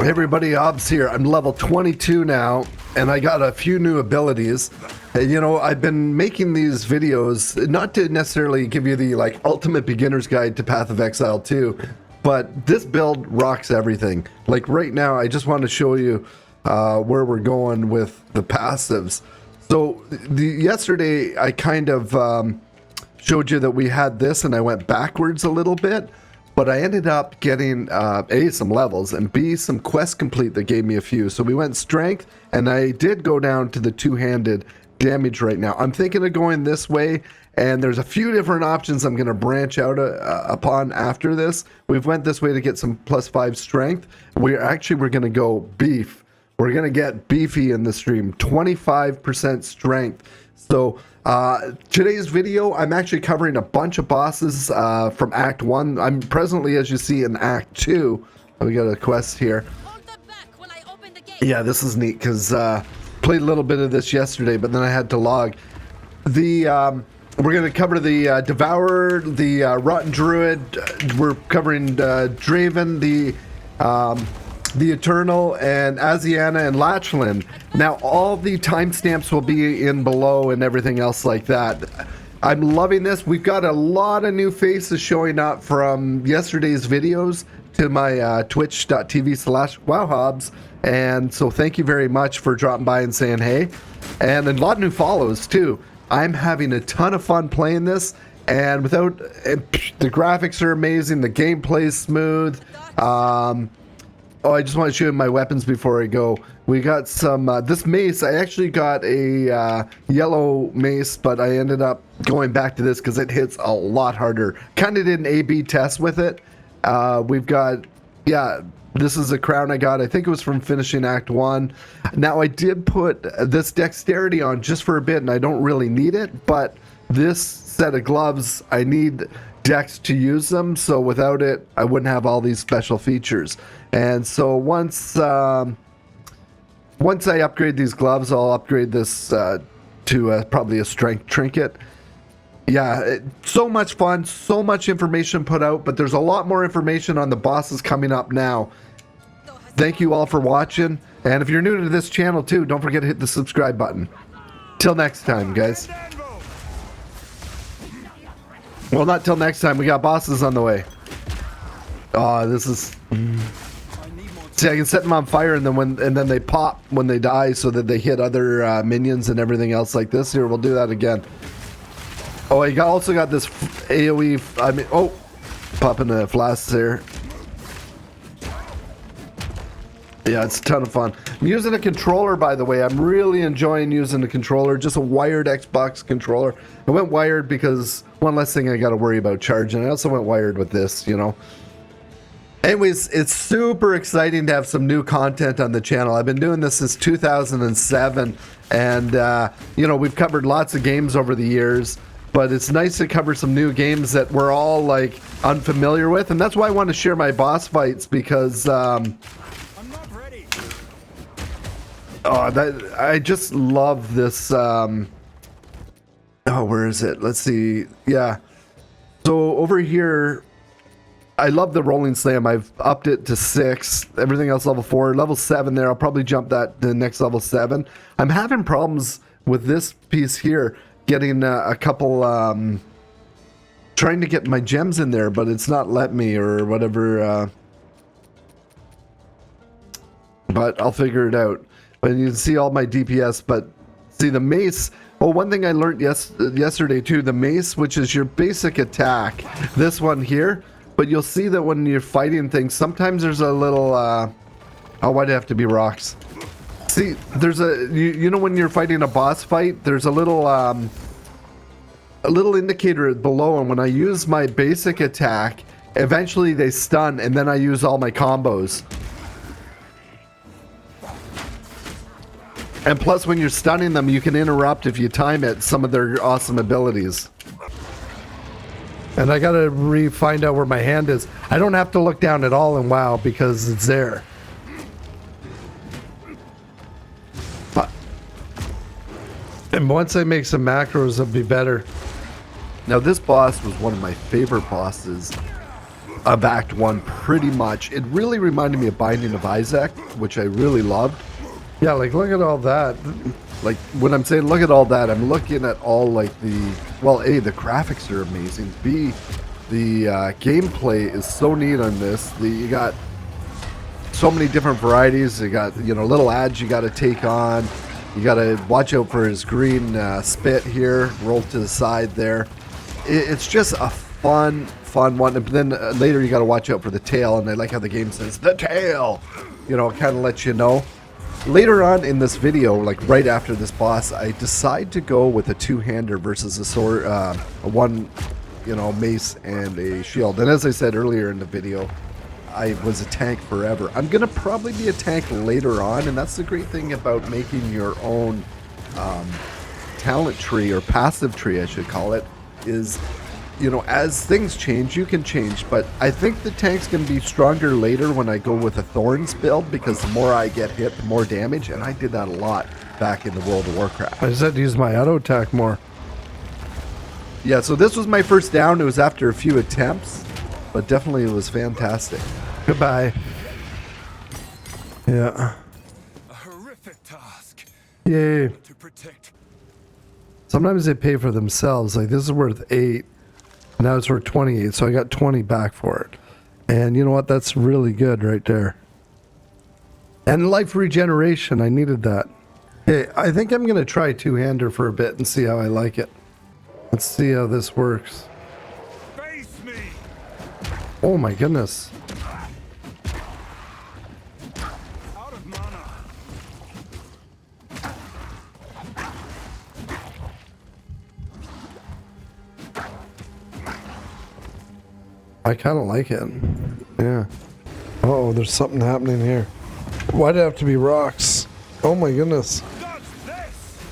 Hey everybody, Hobbs here. I'm level 22 now, and I got a few new abilities. You know, I've been making these videos, not to necessarily give you the ultimate beginner's guide to Path of Exile 2, but this build rocks everything. Like right now, I just want to show you where we're going with the passives. So yesterday, I kind of showed you that we had this, and I went backwards a little bit. But I ended up getting A, some levels, and B, some quests complete that gave me a few. So we went strength, and I did go down to the two-handed damage right now. I'm thinking of going this way, and there's a few different options I'm going to branch out upon after this. We've went this way to get some +5 strength. We're going to go beef. We're going to get beefy in the stream, 25% strength. So today's video, I'm actually covering a bunch of bosses from Act 1. I'm presently, as you see, in Act 2. We got a quest here. Yeah, this is neat because played a little bit of this yesterday, but then I had to log. We're going to cover the Devourer, the Rotten Druid. We're covering Draven, the Eternal, and Asiana, and Lachlan. Now, all the timestamps will be in below and everything else like that. I'm loving this. We've got a lot of new faces showing up from yesterday's videos to my twitch.tv/wowhobbs. And so thank you very much for dropping by and saying hey. And a lot of new follows, too. I'm having a ton of fun playing this. And the graphics are amazing. The gameplay's smooth. Oh, I just want to show you my weapons before I go. We got some, this mace, I actually got a yellow mace, but I ended up going back to this because it hits a lot harder. Kind of did an A-B test with it. We've got, yeah, this is a crown I got. I think it was from finishing Act 1. Now, I did put this dexterity on just for a bit, and I don't really need it, but this set of gloves, I need dex to use them, so without it, I wouldn't have all these special features. And so once I upgrade these gloves, I'll upgrade this to probably a strength trinket. Yeah, so much fun, so much information put out, but there's a lot more information on the bosses coming up now. Thank you all for watching, and if you're new to this channel too, don't forget to hit the subscribe button. Till next time, guys. Well, not till next time. We got bosses on the way. Oh, this is... See, I can set them on fire, and then they pop when they die, so that they hit other minions and everything else like this. Here, we'll do that again. Oh, I also got this AOE. I mean, oh, popping the flasks there. Yeah, it's a ton of fun. I'm using a controller, by the way. I'm really enjoying using the controller. Just a wired Xbox controller. I went wired because one less thing I got to worry about charging. I also went wired with this, you know. Anyways, it's super exciting to have some new content on the channel. I've been doing this since 2007, and you know, we've covered lots of games over the years, but it's nice to cover some new games that we're all like unfamiliar with, and that's why I want to share my boss fights, because I'm not ready. Oh, I just love this. Oh, where is it? Let's see. Yeah. So over here, I love the rolling slam. I've upped it to 6. Everything else level 4. Level 7 there. I'll probably jump that to the next level 7. I'm having problems with this piece here, getting a couple, trying to get my gems in there, but it's not letting me or whatever. But I'll figure it out. But you can see all my DPS, but see the mace. Oh, one thing I learned yesterday too, the mace, which is your basic attack. This one here. But you'll see that when you're fighting things, sometimes there's a little, oh, why'd it have to be rocks? See, there's you know when you're fighting a boss fight, there's a little indicator below, and when I use my basic attack, eventually they stun, and then I use all my combos. And plus, when you're stunning them, you can interrupt, if you time it, some of their awesome abilities. And I gotta find out where my hand is. I don't have to look down at all in WoW because it's there. And once I make some macros, it'll be better. Now this boss was one of my favorite bosses of Act 1 pretty much. It really reminded me of Binding of Isaac, which I really loved. Yeah, like look at all that. Like when I'm saying look at all that, I'm looking at all like the, well, A, the graphics are amazing. B, the gameplay is so neat on this. You got so many different varieties. You got, you know, little ads you got to take on. You got to watch out for his green spit here, roll to the side there. It's just a fun one. And then later you got to watch out for the tail, and I like how the game says, the tail! You know, it kind of lets you know. Later on in this video, like right after this boss, I decide to go with a two-hander versus a sword, a one, you know, mace and a shield. And as I said earlier in the video, I was a tank forever. I'm going to probably be a tank later on, and that's the great thing about making your own talent tree, or passive tree I should call it, is, you know, as things change, you can change. But I think the tank's going to be stronger later when I go with a Thorns build, because the more I get hit, the more damage, and I did that a lot back in the World of Warcraft. I just had to use my auto attack more. Yeah, so this was my first down. It was after a few attempts, but definitely it was fantastic. Goodbye. Yeah. A horrific task. Yay. To protect. Sometimes they pay for themselves. Like this is worth 8. Now it's worth 28, so I got 20 back for it. And you know what? That's really good right there. And life regeneration. I needed that. Hey, I think I'm going to try two-hander for a bit and see how I like it. Let's see how this works. Face me. Oh my goodness. Out of mana. I kind of like it. Yeah. Uh-oh, there's something happening here. Why'd it have to be rocks? Oh my goodness. Dodge this.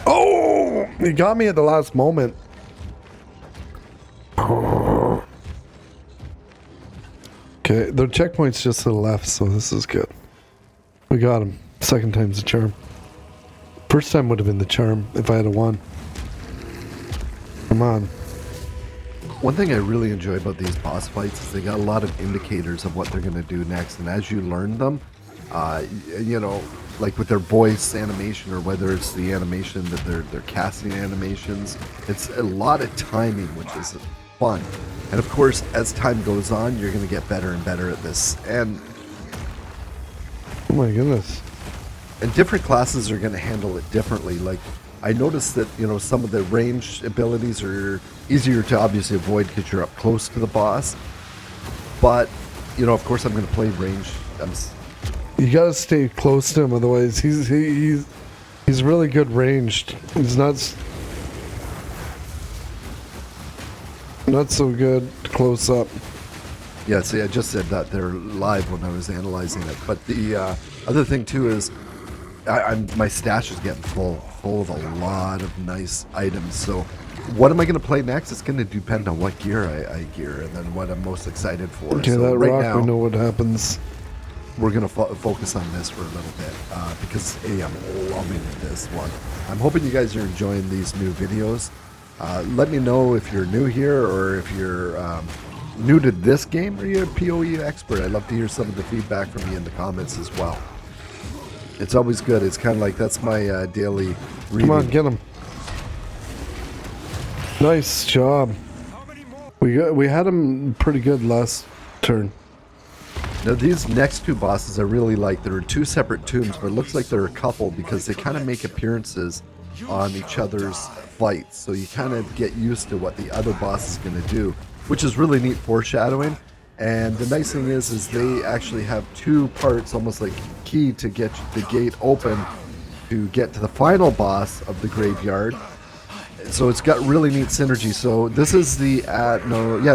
Oh! He got me at the last moment. Oh. Okay, their checkpoint's just to the left, so this is good. We got him. Second time's the charm. First time would have been the charm if I had a won. Come on. One thing I really enjoy about these boss fights is they got a lot of indicators of what they're going to do next, and as you learn them, you know, like with their voice animation, or whether it's the animation that they're casting animations, it's a lot of timing, which is fun. And of course, as time goes on, you're going to get better and better at this. And Oh my goodness. different classes are going to handle it differently. Like, I noticed that, you know, some of the range abilities are easier to obviously avoid because you're up close to the boss. But, you know, of course I'm going to play range. You gotta stay close to him, otherwise he's really good ranged. He's not so good close up. Yeah, see, I just said that they're live when I was analyzing it. But the other thing too is, my stash is getting full of a lot of nice items. So what am I going to play next? It's going to depend on what gear I gear, and then what I'm most excited for. Okay, so that right rock, now, we know what happens. we're going to focus on this for a little bit, because I'm loving this one. I'm hoping you guys are enjoying these new videos. Let me know if you're new here, or if you're new to this game, or you're a PoE expert. I'd love to hear some of the feedback from you in the comments as well. It's always good. It's kind of like, that's my daily reading. Come on, get him. Nice job. We had him pretty good last turn. Now these next two bosses I really like. There are two separate tombs, but it looks like they're a couple because they kind of make appearances on each other's fights. So you kind of get used to what the other boss is going to do, which is really neat foreshadowing. And the nice thing is they actually have two parts, almost like key to get the gate open to get to the final boss of the graveyard. So it's got really neat synergy. So this is the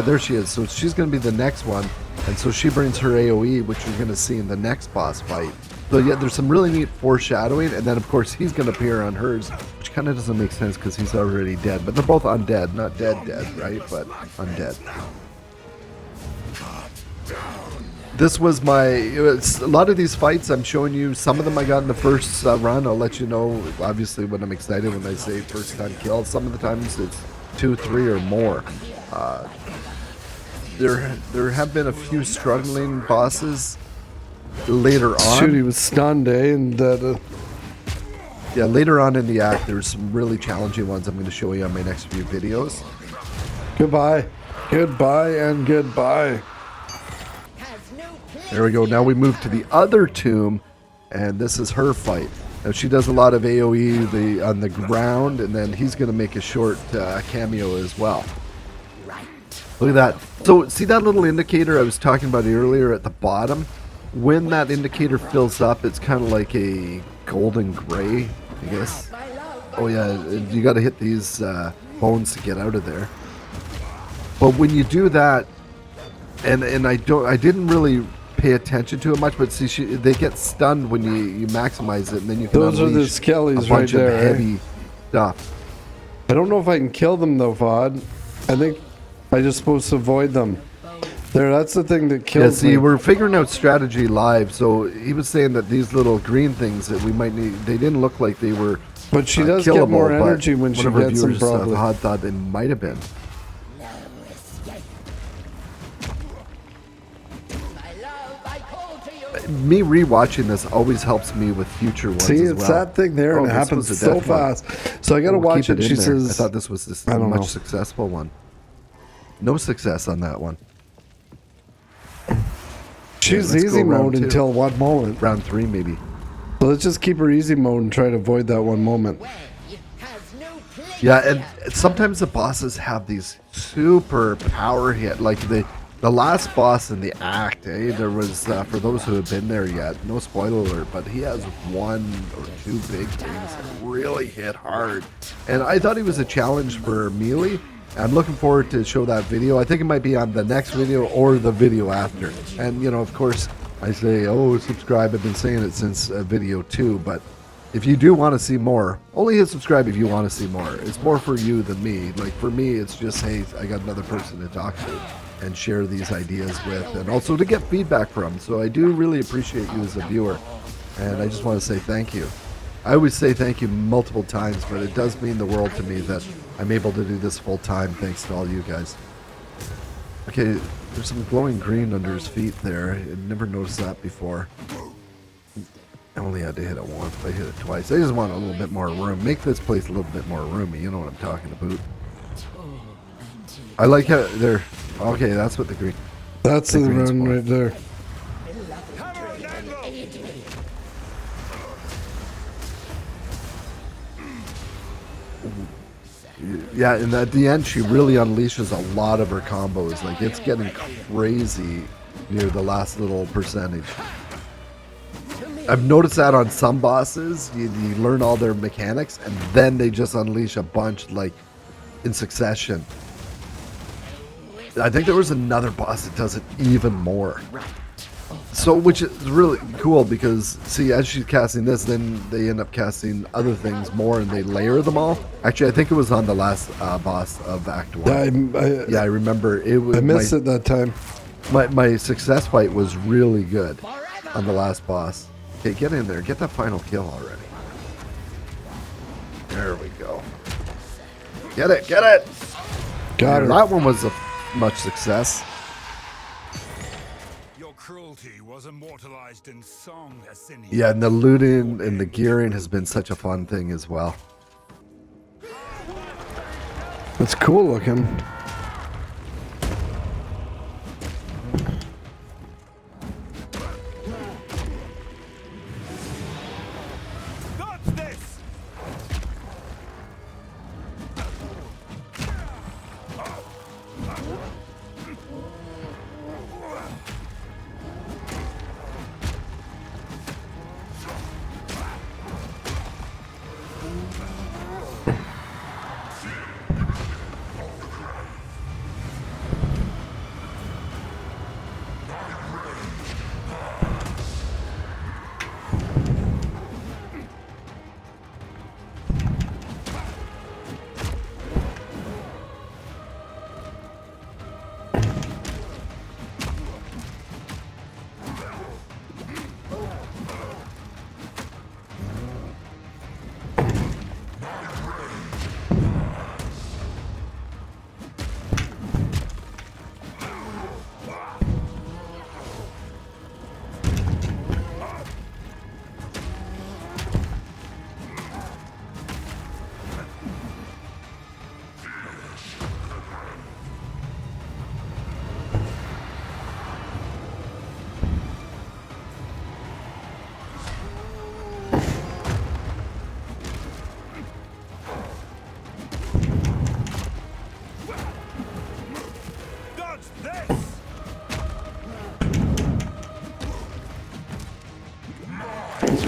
there she is. So she's going to be the next one, and so she brings her AoE, which you're going to see in the next boss fight. So yeah, there's some really neat foreshadowing, and then of course he's going to appear on hers, which kind of doesn't make sense because he's already dead. But they're both undead, not dead, right? But undead. This was a lot of these fights I'm showing you. Some of them I got in the first run. I'll let you know, obviously, when I'm excited when I say first time kill. Some of the times it's 2, 3, or more. there have been a few struggling bosses later on. Shoot, he was stunned, eh? And Yeah, later on in the act, there's some really challenging ones I'm going to show you on my next few videos. goodbye. Goodbye and goodbye. There we go. Now we move to the other tomb, and this is her fight. Now she does a lot of AoE on the ground, and then he's going to make a short cameo as well. Look at that. So see that little indicator I was talking about earlier at the bottom? When that indicator fills up, it's kind of like a golden gray, I guess. Oh yeah, you got to hit these bones to get out of there. But when you do that, and I didn't really pay attention to it much, but see, they get stunned when you maximize it, and then you can Those are the unleash skellies a bunch right there, of eh? heavy stuff. I don't know if I can kill them though, Vod. I think I'm just supposed to avoid them. There, that's the thing that Yeah, kills see, me. we're figuring out strategy live. So he was saying that these little green things that we might need, they didn't look like they were. But she does killable, get more but energy when she one of our gets them, viewers, probably. Had thought they might have been. Me rewatching this always helps me with future ones. See, as it's well. that thing there, Oh, and it this happens was a so death one. fast. So I got to We'll watch keep it. in She there. says, I thought this was this I don't much know. successful one. No success on that one. she's let's go easy round mode two. until what moment? Round 3 maybe. So let's just keep her easy mode and try to avoid that one moment. Yeah, and sometimes the bosses have these super power hit, like the last boss in the act. There was for those who have been there yet, no spoiler alert, but he has one or two big things that really hit hard, and I thought he was a challenge for Melee. I'm looking forward to show that video. I think it might be on the next video or the video after. And you know, of course, I say, oh, subscribe. I've been saying it since video 2, but if you do want to see more, only hit subscribe if you want to see more. It's more for you than me. Like for me, it's just, hey, I got another person to talk to and share these ideas with, and also to get feedback from. So I do really appreciate you as a viewer, and I just want to say thank you. I always say thank you multiple times, but it does mean the world to me that I'm able to do this full time thanks to all you guys. Okay, there's some glowing green under his feet there. I never noticed that before. I only had to hit it once, but I hit it twice. I just want a little bit more room. Make this place a little bit more roomy. You know what I'm talking about. I like how they're... Okay, that's what the green... That's the green run spot. right there. Hammer and anvil! Yeah, and at the end, she really unleashes a lot of her combos. Like, it's getting crazy near the last little percentage. I've noticed that on some bosses, you learn all their mechanics, and then they just unleash a bunch, like, in succession. I think there was another boss that does it even more. So, which is really cool because, see, as she's casting this, then they end up casting other things more and they layer them all. Actually, I think it was on the last boss of Act 1. Yeah, I remember. It was I missed it that time. My success fight was really good on the last boss. Okay, get in there. Get that final kill already. There we go. Get it. Get it. Got her. That one was a much success. Your cruelty was immortalized in song, Asinian. Yeah, and the looting and the gearing has been such a fun thing as well. It's cool looking. Not this!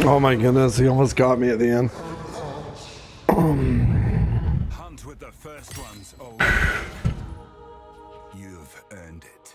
Oh my goodness, he almost got me at the end. Hunt with the first ones, old. You've earned it.